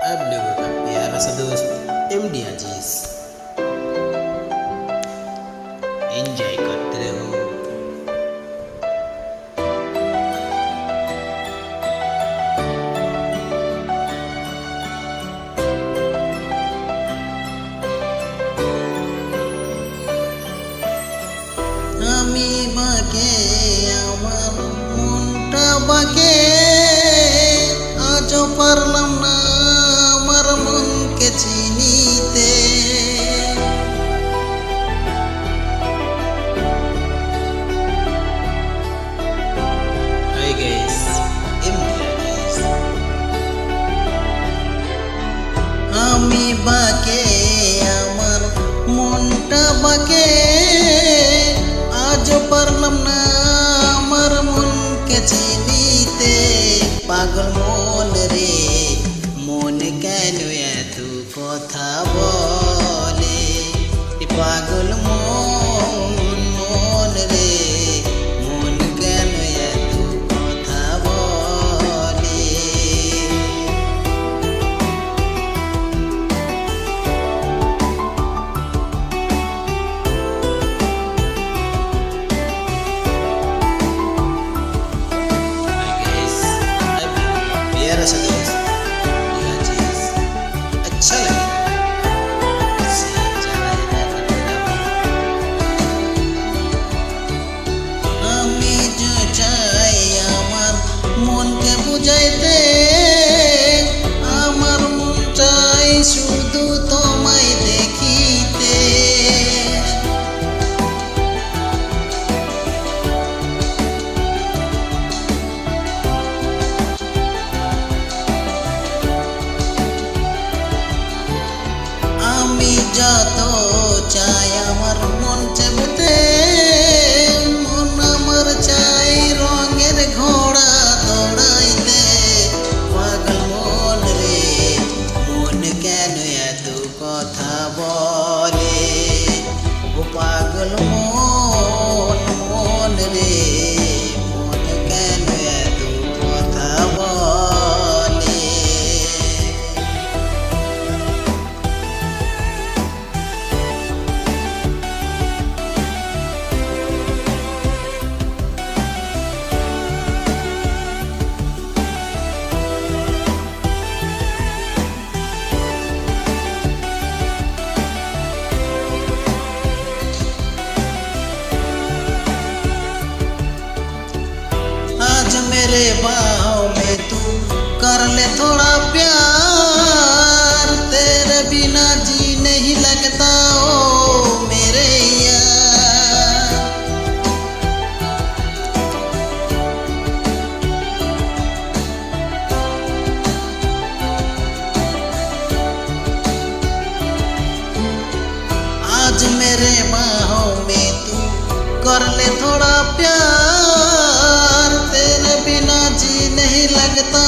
आप लोगों का प्यारा सा दोस्त एमडी अजीज। एंजॉय करते रहो। আমি বাকে আমার মনটা বাকে আজও পারলাম না আমার মনকে চিনিতে। Hi guys, MD Aziz। আমি বাকে আমার মনটা বাকে আজও পারলাম না আমার মনকে চিনিতে। পাগল মন রে মন কেন এত কথা বলে? পাগল মন রে মন কেন এত কথা বলে? Hi guys, आप लोगों का प्यारा सा दोस्त एमडी अजीज। अच्छा लगे इसे ज़्यादा करते रहो। আমি যে চাই আমার মনকে বুঝাইতে, আমার মন চাই শুধু তোমায় দেখিতে। আমি যত চাই আমার মন চেপতে, মন আমার চাই রঙের ঘোড়া দৌড়াইতে। পাগল মন রে মন কেন এত কথা বলে? ও পাগল মন রে মন কেন এত কথা বলে? आज मेरे बाहों में तू कर ले थोड़ा प्यार, तेरे बिना जी नहीं लगता ओ मेरे यार। आज मेरे बाहों में तू कर ले थोड़ा प्यार, तेरे बिना जी नहीं लगता